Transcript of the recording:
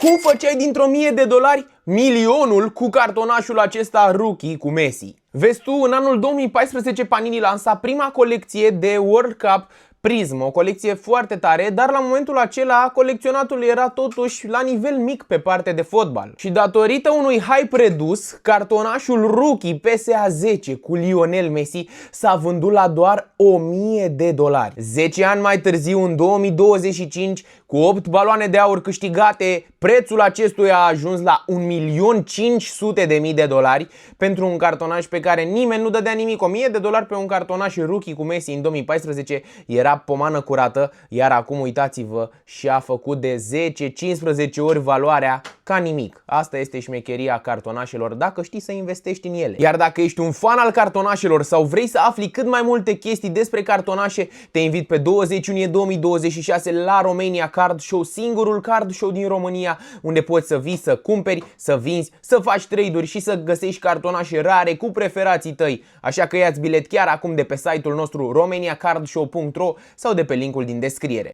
Cum făceai dintr-o $1000 milionul cu cartonașul acesta rookie cu Messi? Vezi tu, în anul 2014 Panini lansa prima colecție de World Cup Prism, o colecție foarte tare, dar la momentul acela colecționatul era totuși la nivel mic pe partea de fotbal. Și datorită unui hype redus, cartonașul rookie PSA 10 cu Lionel Messi s-a vândut la doar $1000. 10 ani mai târziu, în 2025, cu 8 baloane de aur câștigate, prețul acestuia a ajuns la $1.500.000 pentru un cartonaș pe care nimeni nu dădea nimic. $1000 pe un cartonaș rookie cu Messi în 2014 era pomană curată, iar acum uitați-vă, și-a făcut de 10-15 ori valoarea ca nimic. Asta este șmecheria cartonașelor, dacă știi să investești în ele. Iar dacă ești un fan al cartonașelor sau vrei să afli cât mai multe chestii despre cartonașe, te invit pe 20 iunie 2026 la Romania Card Show, singurul card show din România unde poți să vii, să cumperi, să vinzi, să faci trade-uri și să găsești cartonașe rare cu preferații tăi. Așa că ia-ți bilet chiar acum de pe site-ul nostru romaniacardshow.ro sau de pe linkul din descriere.